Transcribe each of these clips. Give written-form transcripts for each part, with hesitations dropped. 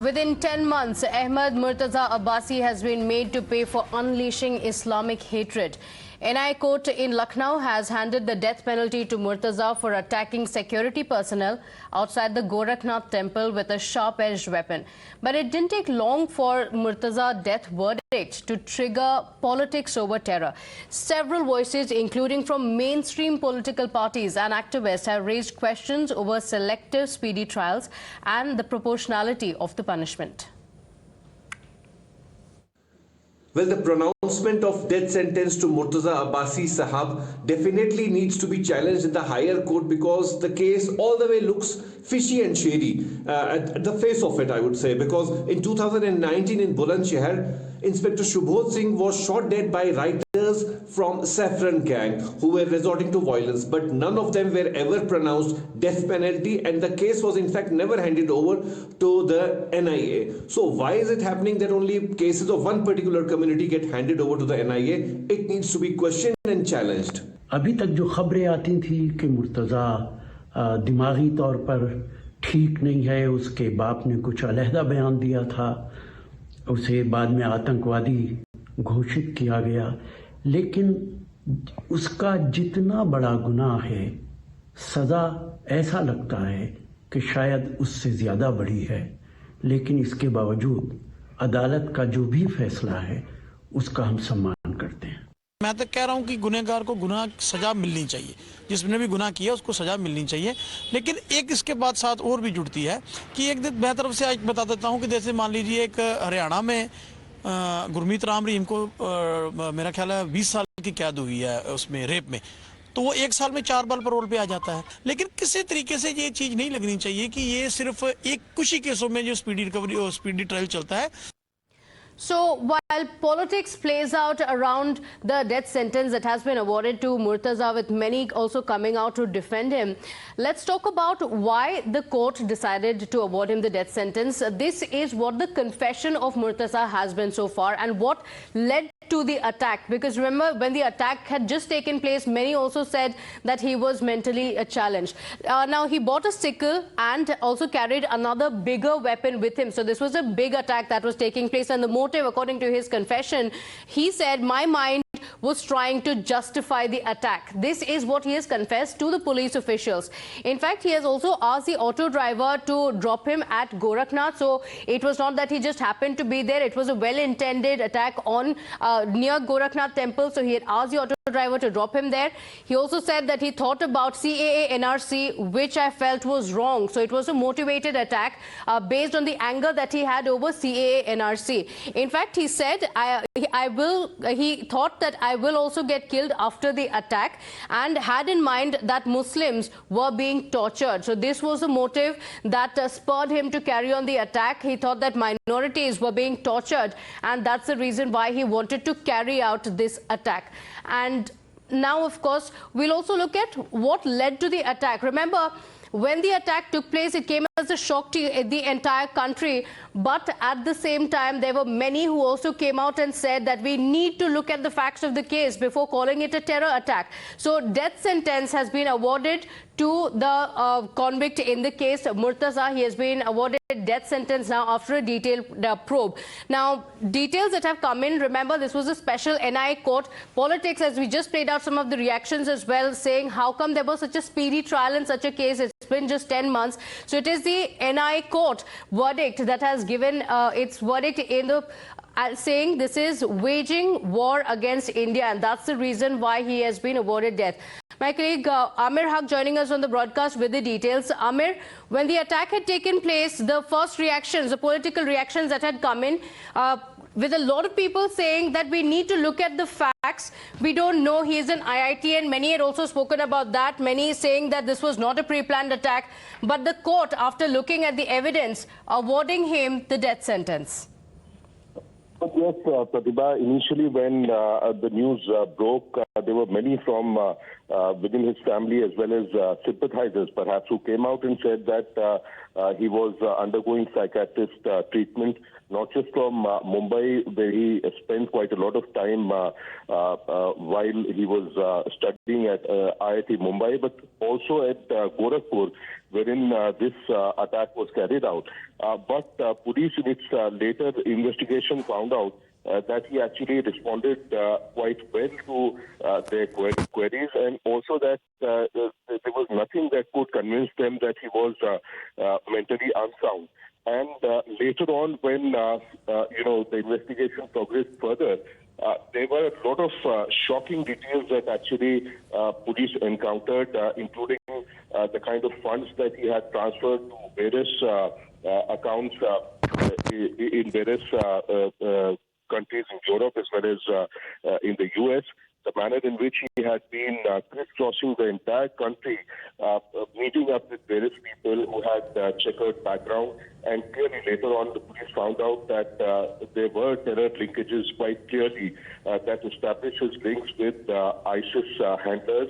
Within 10 months, Ahmed Murtaza Abbasi has been made to pay for unleashing Islamic hatred. NI court in Lucknow has handed the death penalty to Murtaza for attacking security personnel outside the Gorakhnath temple with a sharp-edged weapon. But it didn't take long for Murtaza's death verdict to trigger politics over terror. Several voices, including from mainstream political parties and activists, have raised questions over selective speedy trials and the proportionality of the punishment. Well, the pronouncement of death sentence to Murtaza Abbasi Sahab definitely needs to be challenged in the higher court because the case all the way looks fishy and shady at the face of it, I would say, because in 2019 in Bulandshahr, Inspector Shubhodh Singh was shot dead by rioters from Saffron gang who were resorting to violence, but none of them were ever pronounced death penalty, and the case was in fact never handed over to the NIA. So why is it happening that only cases of one particular community get handed over to the NIA? It needs to be questioned and challenged. अभी तक जो खबरें आती थी कि मुर्तज़ा दिमागी तौर पर ठीक नहीं है, उसके बाप ने कुछ अलहदा बयान दिया था, उसे बाद में आतंकवादी घोषित किया गया, लेकिन उसका जितना बड़ा गुनाह है, सज़ा ऐसा लगता है कि शायद उससे ज़्यादा बड़ी है, लेकिन इसके बावजूद अदालत का जो भी फैसला है उसका हम सम्मान करते हैं। मैं तो कह रहा हूं कि गुनहगार को गुनाह सजा मिलनी चाहिए, जिसने भी गुनाह किया उसको सजा मिलनी चाहिए, लेकिन एक इसके बाद साथ और भी जुड़ती है कि एक दिन मैं तरफ से आज बता देता हूं कि जैसे मान लीजिए एक हरियाणा में गुरमीत राम रहीम को मेरा ख्याल है 20 साल की कैद हुई है उसमें रेप में, तो वो 1 साल में 4 बार पैरोल पे आ जाता है। लेकिन किसी तरीके से ये चीज नहीं लगनी चाहिए कि ये सिर्फ एक कुछ ही केसों में जो स्पीडी रिकवरी और स्पीडी ट्रायल चलता है। So, while politics plays out around the death sentence that has been awarded to Murtaza, with many also coming out to defend him, let's talk about why the court decided to award him the death sentence. This is what the confession of Murtaza has been so far and what led to the attack, because remember, when the attack had just taken place, many also said that he was mentally challenged. Now, he bought a sickle and also carried another bigger weapon with him. So this was a big attack that was taking place, and the motive, according to his confession, he said, my mind was trying to justify the attack. This is what he has confessed to the police officials. In fact, he has also asked the auto driver to drop him at Gorakhnath. So it was not that he just happened to be there. It was a well-intended attack on near Gorakhnath temple. So he had asked the auto driver to drop him there. He also said that he thought about CAA NRC, which I felt was wrong. So it was a motivated attack based on the anger that he had over CAA NRC. In fact, he said, he thought that I will also get killed after the attack, and had in mind that Muslims were being tortured. So this was a motive that spurred him to carry on the attack. He thought that minorities were being tortured, and that's the reason why he wanted to carry out this attack. And now, of course, we'll also look at what led to the attack. Remember, when the attack took place, it came as a shock to the entire country. But at the same time, there were many who also came out and said that we need to look at the facts of the case before calling it a terror attack. So death sentence has been awarded to the convict in the case, Murtaza. He has been awarded death sentence now after a detailed probe. Now, details that have come in, remember, this was a special NI court. Politics, as we just played out some of the reactions as well, saying how come there was such a speedy trial in such a case. It's been just 10 months. So it is the NI court verdict that has given its verdict in the saying this is waging war against India, and that's the reason why he has been awarded death. My colleague Amir Haq joining us on the broadcast with the details. Amir, when the attack had taken place, the first reactions, the political reactions that had come in, with a lot of people saying that we need to look at the facts. We don't know, he is an IIT, and many had also spoken about that. Many saying that this was not a pre-planned attack. But the court, after looking at the evidence, awarding him the death sentence. Yes, Pratibha, initially when the news broke, there were many from within his family as well as sympathizers, perhaps, who came out and said that he was undergoing psychiatrist treatment, not just from Mumbai, where he spent quite a lot of time while he was studying at IIT Mumbai, but also at Gorakhnath, wherein this attack was carried out. But police in its later investigation found out that he actually responded quite well to their queries, and also that there was nothing that could convince them that he was mentally unsound. And later on, when the investigation progressed further, there were a lot of shocking details that actually police encountered, including the kind of funds that he had transferred to various accounts in various countries in Europe as well as in the US. The manner in which he had been crisscrossing the entire country, meeting up with various people who had checkered background, and clearly later on the police found out that there were terror linkages quite clearly that established his links with ISIS handlers,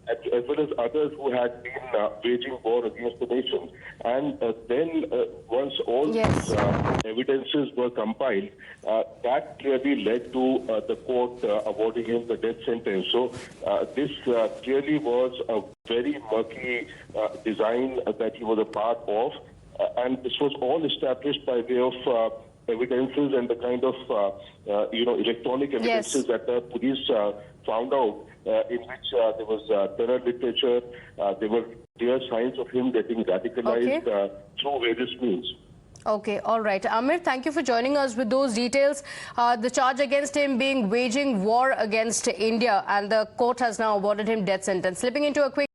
as well as others who had been waging war against the nation. And then once all these evidences were compiled, that clearly led to the court awarding him the death sentence. So this clearly was a very murky design that he was a part of, and this was all established by way of evidences and the kind of electronic evidences that the police found out, in which there was terror literature, there were clear signs of him getting radicalized through various means. Okay, all right. Amir, thank you for joining us with those details. The charge against him being waging war against India, and the court has now awarded him death sentence. Slipping into a quick